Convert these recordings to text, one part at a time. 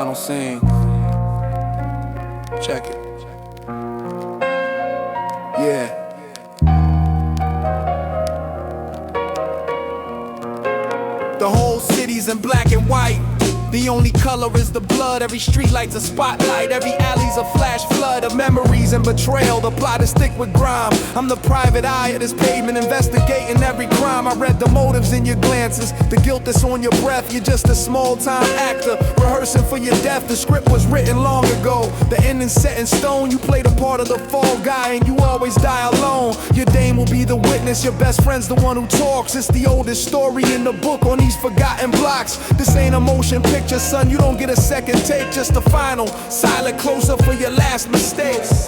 final scene. Check it. Yeah. The whole city's in black and white. The only color is the blood. Every street light's a spotlight. Every alley's a flash flood of memories and betrayal. The plot is thick with grime. I'm the private eye of this pavement, investigating every crime. I read the motives in your glances, the guilt that's on your breath. You're just a small-time actor, rehearsing for your death. The script was written long ago, the ending's set in stone. You play the part of the fall guy and you always die alone. Your dame will be the witness, your best friend's the one who talks. It's the oldest story in the book on these forgotten blocks. This ain't a motion picture, son, you don't get a second take, just a final silent close-up for your last mistakes.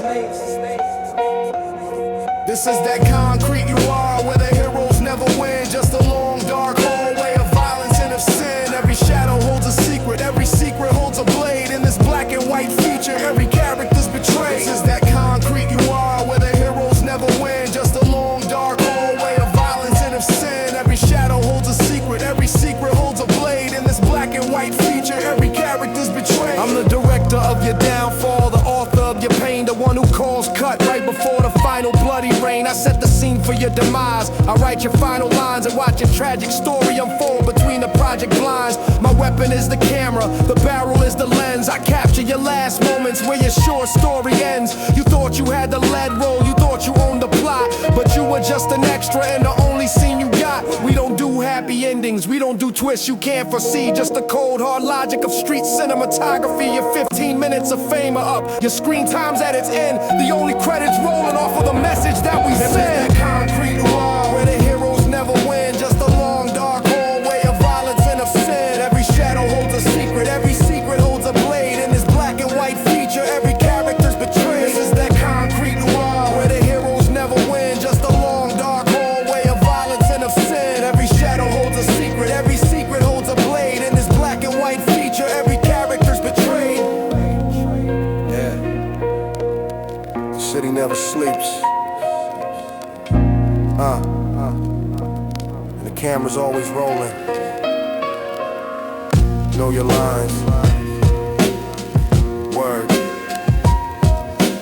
This is that concrete you are, where the heroes never win. Just a long dark hallway of violence and of sin. Every shadow holds a secret, every secret holds a blade. In this black and white feature, every character's betrayed. This is that concrete you are, where the heroes never win. Just a long dark hallway of violence and of sin. Every shadow holds a secret, every secret holds a blade. In this black and white feature, every character's betrayed. I'm the director of your downfall, the author of your pain, the one who calls cut right before the final bloody rain. I set the scene for your demise. I write your final lines and watch your tragic story unfold between the project blinds. My weapon is the camera, the barrel is the lens. I capture your last moments where your short story ends. You thought you had the lead roll, you thought you owned the plot, but you were just an extra and the only scene you got. We don't do happy endings, we don't do twists you can't foresee. Just the cold hard logic of street cinematography. Your 15 minutes of fame are up, your screen time's at its end. The only credits rolling off of the message that we send. That concrete wall where the heroes never win. Just a long dark hallway of violence and of sin. Every shadow holds a secret, every secret holds a blade. In this black and white feature, every character's betrayed. This is that concrete wall where the heroes never win. Just a long dark hallway of violence and of sin. Every shadow holds a secret, every secret holds a blade. In this black and white feature, every character's betrayed. Yeah. The city never sleeps. And the camera's always rolling. Know your lines. Word.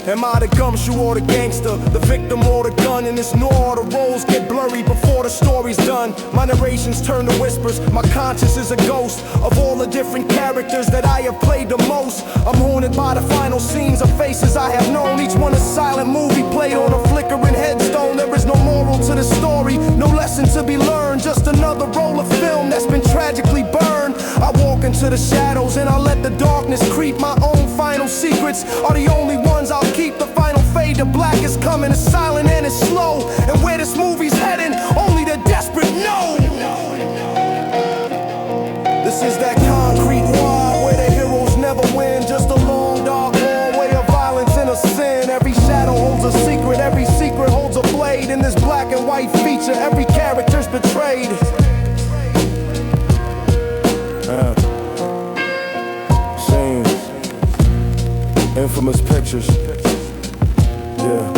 Am I the gumshoe or the gangster, the victim or the gun? In this noir, the roles get blurry before the story's done. My narrations turn to whispers, my conscience is a ghost of all the different characters that I have played the most. I'm haunted by the final scenes of faces I have known. Each one a silent movie played on a flickering headstone. There is no moral to the story, no lesson to be learned. Just another roll of film that's been tragically burned. I walk into the shadows and I let the darkness creep. My own final secrets are the only ones I'll keep. The final fade to black is coming, it's silent and it's slow. And where this movie's heading, only the desperate know. This is that concrete wall where the heroes never win. Just a long dark hallway of violence and of sin. Every shadow holds a secret, every secret holds a blade. In this black and white feature, every character's betrayed. Scenes, infamous pictures. Yeah.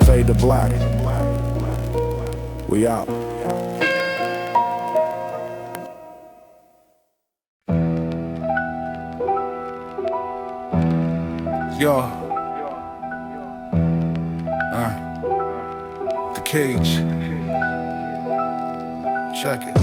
Fade to black. We out. Yo. The cage. Check it.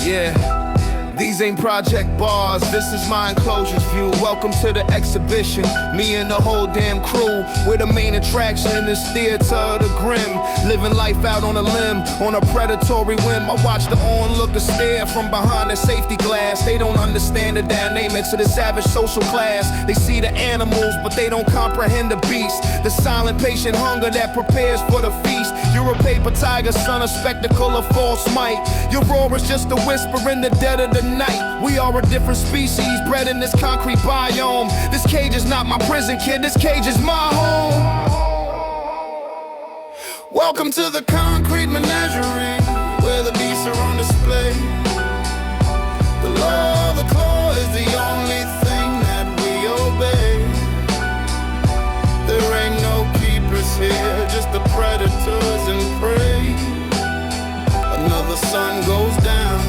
Yeah, these ain't project bars, this is my enclosure's view. Welcome to the exhibition, me and the whole damn crew. We're the main attraction in this theater of the grim. Living life out on a limb, on a predatory whim. I watch the onlookers stare from behind the safety glass. They don't understand the dynamics of the savage social class. They see the animals, but they don't comprehend the beast. The silent patient hunger that prepares for the feast. You're a paper tiger, son, a spectacle of false might. Your roar is just a whisper in the dead of the night. We are a different species, bred in this concrete biome. This cage is not my prison, kid, this cage is my home. Welcome to the concrete menagerie, where the beasts are on display. The law of the claw is the only thing that we obey. There ain't no and pray. Another sun goes down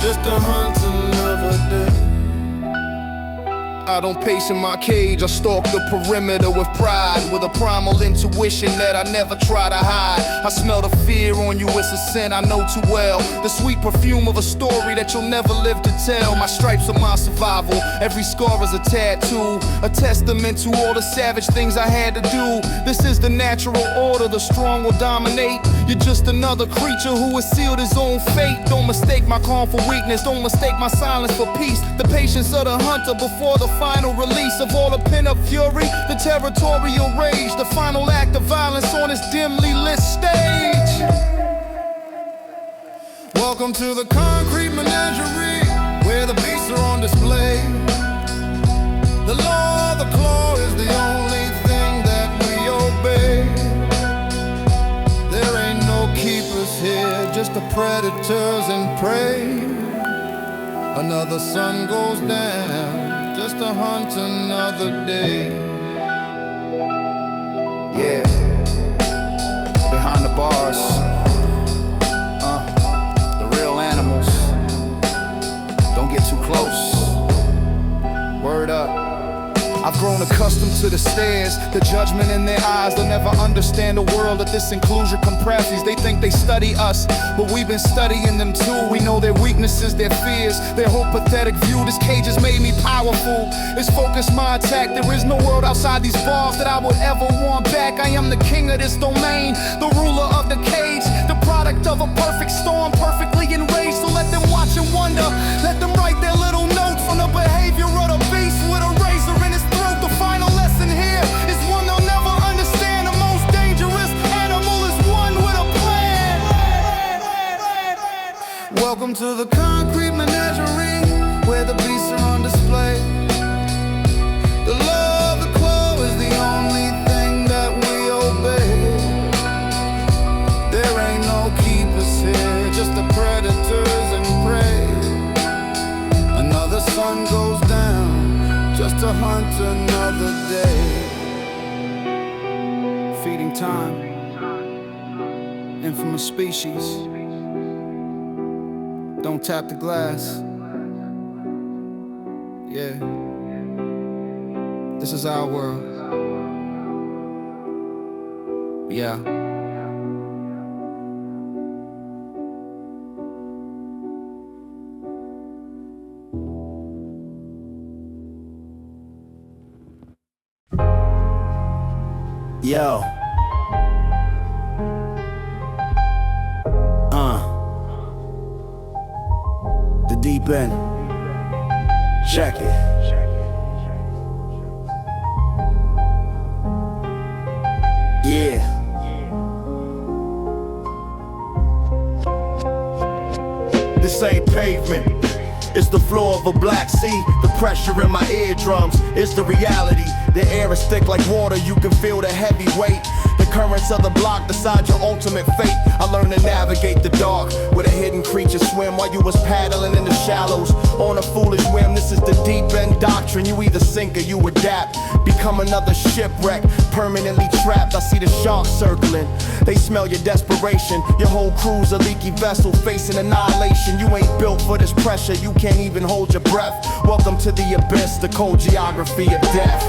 just to hunt another day. I don't pace in my cage, I stalk the perimeter with pride, with a primal intuition that I never try to hide. I smell the fear on you, it's a sin I know too well. The sweet perfume of a story that you'll never live to tell. My stripes are my survival, every scar is a tattoo, a testament to all the savage things I had to do. This is the natural order, the strong will dominate. You're just another creature who has sealed his own fate. Don't mistake my calm for weakness, don't mistake my silence for peace. The patience of the hunter before the final release of all the pent-up fury, the territorial rage, the final act of violence on this dimly lit stage. Welcome to the concrete menagerie, where the beasts are on display. The law of the claw is the only thing that we obey. There ain't no keepers here, just the predators and prey. Another sun goes down just to hunt another day. Yeah, behind the bars, the real animals. Don't get too close. Word up. I've grown accustomed to the stares, the judgment in their eyes. They'll never understand the world that this inclusion compresses. They think they study us, but we've been studying them too. We know their weaknesses, their fears, their whole pathetic view. This cage has made me powerful. It's focused my attack. There is no world outside these bars that I would ever want back. I am the king of this domain, the ruler of the cage, the product of a perfect storm, perfectly enraged. So let them watch and wonder. Let them write their little notes on the behavior of the beast with a razor in his throat. The final lesson here is one they'll never understand. The most dangerous animal is one with a plan. Welcome to the concrete menagerie, where the beasts are on display. The law of the claw is the only thing that we obey. There ain't no keepers here, just the predators and prey. Another sun goes down just to hunt another day. Feeding time, infamous species. Don't tap the glass. Yeah, this is our world. Yeah. Yo. The deep end. Check it. Yeah. This ain't pavement. It's the floor of a black sea. The pressure in my eardrums is the reality. The air is thick like water, you can feel the heavy weight. The currents of the block decide your ultimate fate. I learned to navigate the dark where the hidden creatures swim while you was paddling in the shallows. On a foolish whim, this is the deep end doctrine. You either sink or you adapt. Become another shipwreck, permanently trapped. I see the sharks circling. They smell your desperation. Your whole crew's a leaky vessel facing annihilation. You ain't built for this pressure, you can't even hold your breath. Welcome to the abyss, the cold geography of death.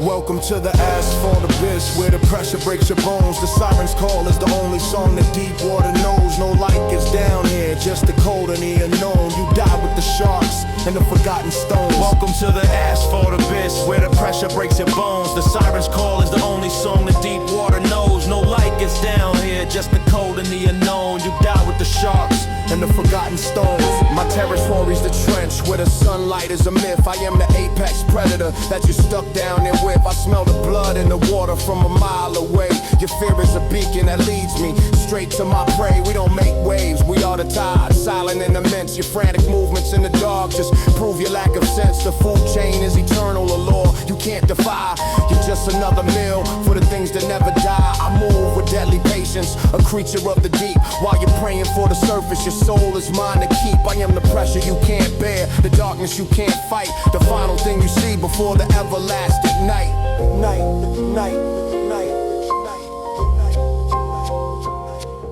Welcome to the asphalt abyss, where the pressure breaks your bones. The siren's call is the only song that deep water knows. No light gets down here, just the cold and the unknown. You die with the sharks and the forgotten stones. Welcome to the asphalt abyss, where the pressure breaks your bones. The siren's call is the only song that deep water knows. No light gets down here, just the cold and the unknown. You die with the sharks and the forgotten stones. My territory's the trench, where the sunlight is a myth. I am the apex predator that you stuck down there with. I smell the blood in the water from a mile away. Your fear is a beacon that leads me straight to my prey. We don't make waves, we are the tide, silent and immense. Your frantic movements in the dark just prove your lack of sense. The food chain is eternal, a law you can't defy. You're just another meal for the things that never die. I move with deadly patience, a creature of the deep. While you're praying for the surface, your soul is mine to keep. I am the pressure you can't bear, the darkness you can't fight, the final thing you see before the everlasting night.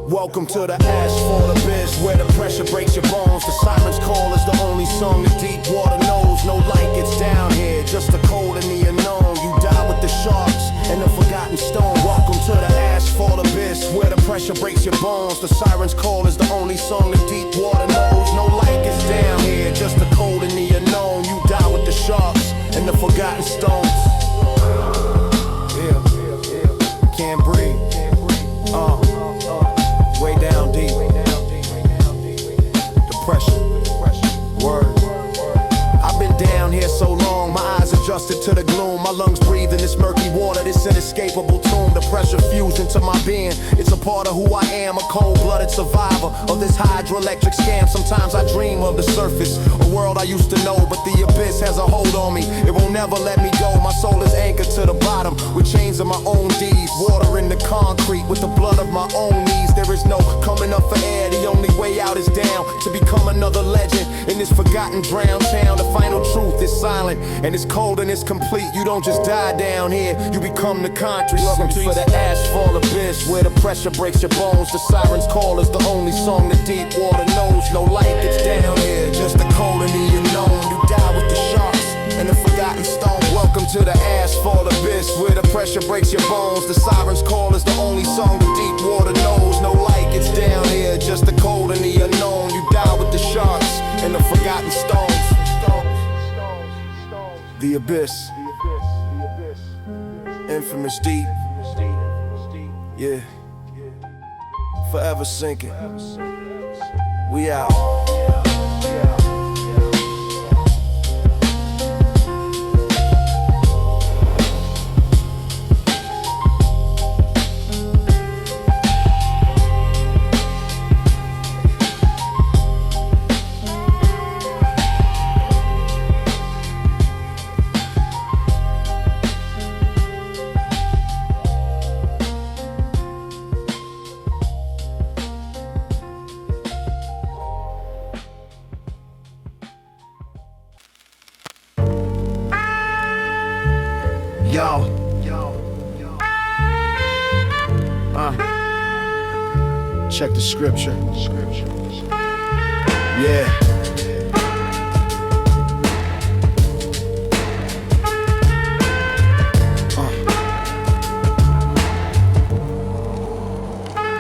Welcome to the asphalt abyss, where the pressure breaks your bones. The siren's call is the only song the deep water knows. No light gets down here, just the cold and the unknown. You die with the sharks and the forgotten stone. Welcome to the asphalt abyss, where the pressure breaks your bones. The siren's call is the only song the deep water knows. No light gets down here, just the cold and the unknown. You die with the sharks and the forgotten stones. Yeah, can't breathe. Way down deep. Depression. Word. I've been down here so long, my eyes adjusted to the gloom. My lungs breathe in this murky water, this inescapable tomb. The pressure fused into my being. It's a part of who I am, a cold-blooded survivor of this hydroelectric scam. Sometimes I dream of the surface, a world I used to know, but the abyss has a hold on me. It won't never let me go. My soul is anchored to the bottom with chains of my own deeds. Water in the concrete with the blood of my own knees. There is no coming up for air, the only way out is down. To become another legend in this forgotten drowned town. The final truth is silent and it's cold and it's complete. You don't just die down here, you become the concrete. Welcome to the asphalt abyss, where the pressure breaks your bones. The siren's call is the only song the deep water knows. No light gets down here, just the cold and the unknown. You die with the sharks and the forgotten stone. Welcome to the asphalt abyss, where the pressure breaks your bones. The siren's call is the only song the deep water knows. No light gets down here, just the cold and the unknown. You die with the sharks and the forgotten stones. The abyss, infamous deep. Yeah, forever sinking. We out. Check the scripture. Yeah.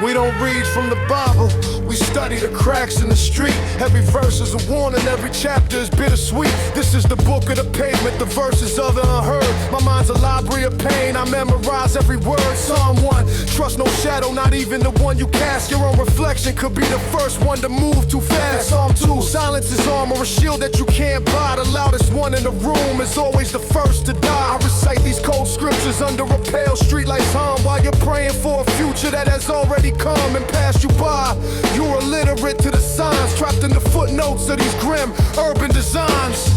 We don't read from the Bible, we study the cracks in the street. Every verse is a warning, every chapter is bittersweet. This is the book of the pavement, the verses of the unheard. My mind's a library of pain, I memorize every word. Psalm 1, trust no shadow, not even the one you cast. Your own reflection could be the first one to move too fast. Psalm 2, silence is armor, a shield that you can't buy. The loudest one in the room is always the first to die. I recite these cold scriptures under a pale streetlights hum, while you're praying for a future that has already come and passed you by. You're illiterate to the signs, trapped in the footnotes of these grim urban designs.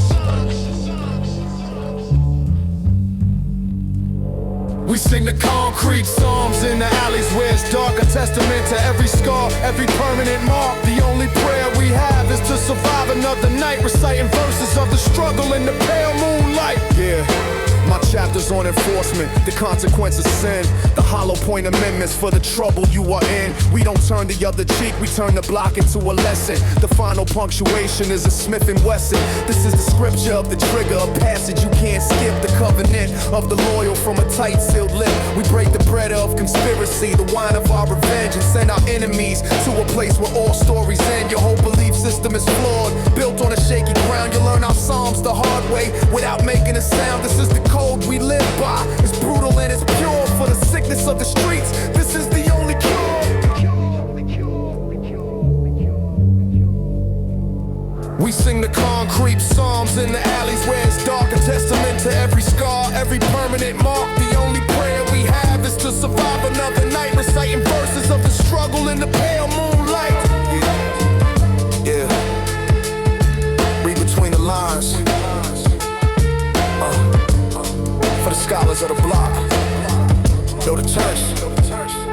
We sing the concrete psalms in the alleys where it's dark, a testament to every scar, every permanent mark. The only prayer we have is to survive another night, reciting verses of the struggle in the pale moonlight. Yeah. My chapter's on enforcement, the consequence of sin, the hollow point amendments for the trouble you are in. We don't turn the other cheek, we turn the block into a lesson. The final punctuation is a Smith & Wesson. This is the scripture of the trigger, a passage you can't skip. The covenant of the loyal from a tight sealed lip. We break the bread of conspiracy, the wine of our revenge, and send our enemies to a place where all stories end. Your whole belief system is flawed, built on a shaky ground. You learn our psalms the hard way without making a sound. This is the code we live by. It's brutal and it's pure for the sickness of the streets. This is the only cure. We sing the concrete psalms in the alleys where it's dark, a testament to every scar, every permanent mark. The only prayer we have is to survive another reciting verses of the struggle in the pale moonlight. Yeah. Read between the lines. For the scholars of the block. Yo, the church.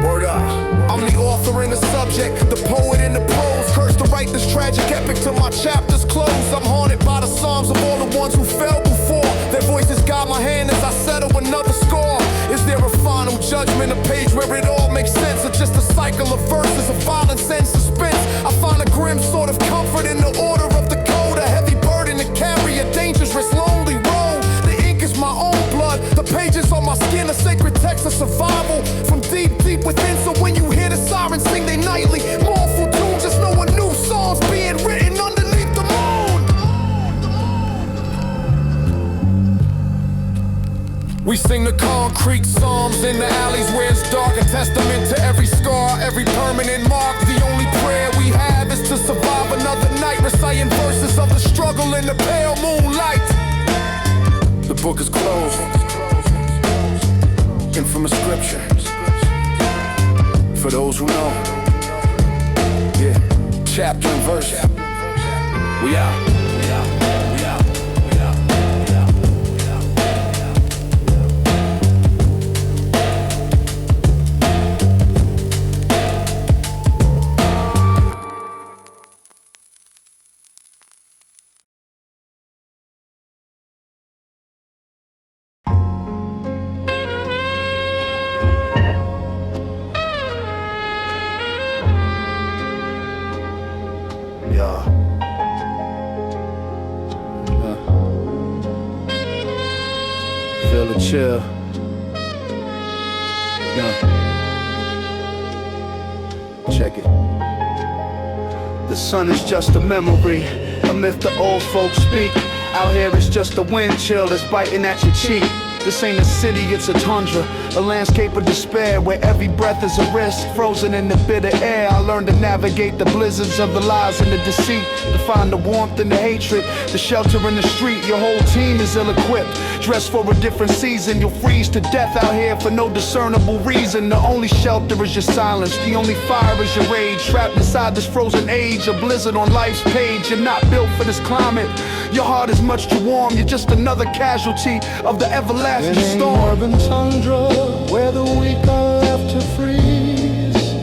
Word up. I'm the author and the subject, the poet and the prose. Cursed to write this tragic epic till my chapter's closed. I'm haunted by the psalms of all the ones who fell before. Their voices guide my hand as I settle another score. Is there a final judgment, a page where it all makes sense, or just a cycle of verses of violence and suspense? I find a grim sort of comfort in the order of the code, a heavy burden to carry, a dangerous, lonely road. The ink is my own blood, the pages on my skin, a sacred text of survival from deep, deep within. So when you hear the sirens sing they nightly mournful tune, just know a new song's being written underneath the moon. We sing the concrete psalms in the alleys where it's dark, a testament to every scar, every permanent mark. The only prayer we have is to survive another night, reciting verses of the struggle in the pale moonlight. The book is closed. Infamous scripture. For those who know. Yeah. Chapter and verse. We out. Feel the chill. Check it. The sun is just a memory, a myth the old folks speak. Out here it's just a wind chill that's biting at your cheek. This ain't a city, it's a tundra, a landscape of despair where every breath is a risk, frozen in the bitter air. I learned to navigate the blizzards of the lies and the deceit, to find the warmth in the hatred, the shelter in the street. Your whole team is ill-equipped, dressed for a different season. You'll freeze to death out here for no discernible reason. The only shelter is your silence, the only fire is your rage. Trapped inside this frozen age, a blizzard on life's page. You're not built for this climate, your heart is much too warm. You're just another casualty of the everlasting storm. Urban tundra where the weak are left to freeze,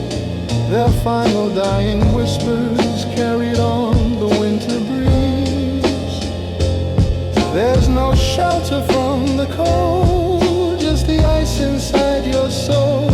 their final dying whispers carried on the winter breeze. There's no shelter from the cold, just the ice inside your soul.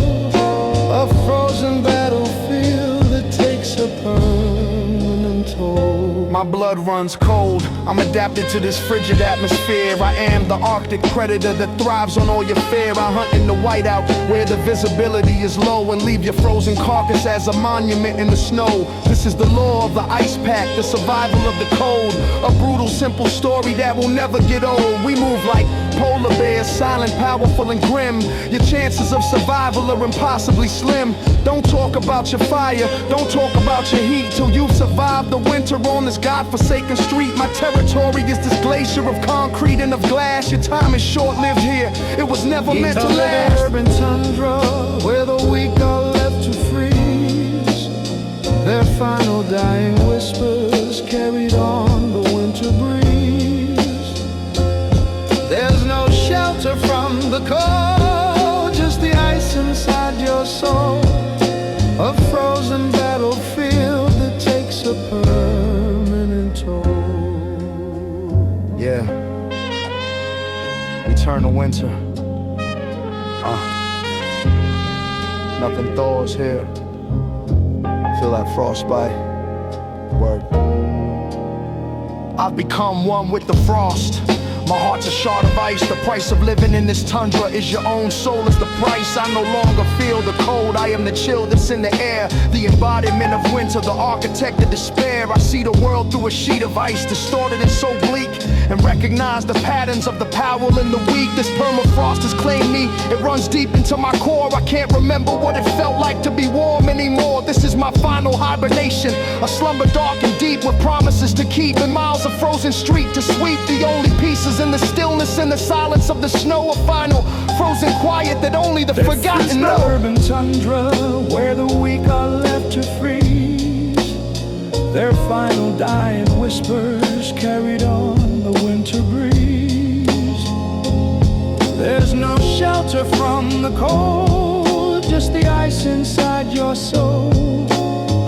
A frozen battlefield that takes a permanent toll. My blood runs cold, I'm adapted to this frigid atmosphere. I am the Arctic predator that thrives on all your fear. I hunt in the whiteout where the visibility is low, and leave your frozen carcass as a monument in the snow. This is the law of the ice pack, the survival of the cold. A brutal, simple story that will never get old. We move like polar bears, silent, powerful, and grim. Your chances of survival are impossibly slim. Don't talk about your fire, don't talk about your heat, till you've survived the winter on this godforsaken street. My territory is this glacier of concrete and of glass. Your time is short-lived here, it was never meant to last. Urban tundra where the weak are left to freeze, their final dying whispers carried on the winter breeze. There's no shelter from the cold, just the ice inside your soul. A frozen battlefield that takes a permanent toll. Yeah, we turn to winter. Nothing thaws here. Feel that frostbite. Word. I've become one with the frost. My heart's a shard of ice. The price of living in this tundra is your own soul is the price. I no longer feel the cold, I am the chill that's in the air. The embodiment of winter, the architect of despair. I see the world through a sheet of ice, distorted and so bleak, and recognize the patterns of the powerful and the weak. This permafrost has claimed me, it runs deep into my core. I can't remember what it felt like to be warm anymore. This is my final hibernation, a slumber dark and deep with promises to keep, and miles of frozen street to sweep. The only pieces answers in the stillness and the silence of the snow. A final frozen quiet that only the forgotten know. Urban tundra where the weak are left to freeze, their final dying whispers carried on the winter breeze. There's no shelter from the cold, just the ice inside your soul.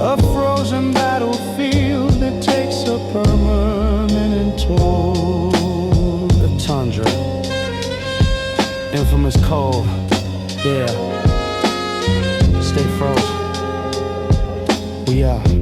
A frozen battlefield that takes a permanent toll. The tundra, infamous cold, yeah. Stay frozen. We out.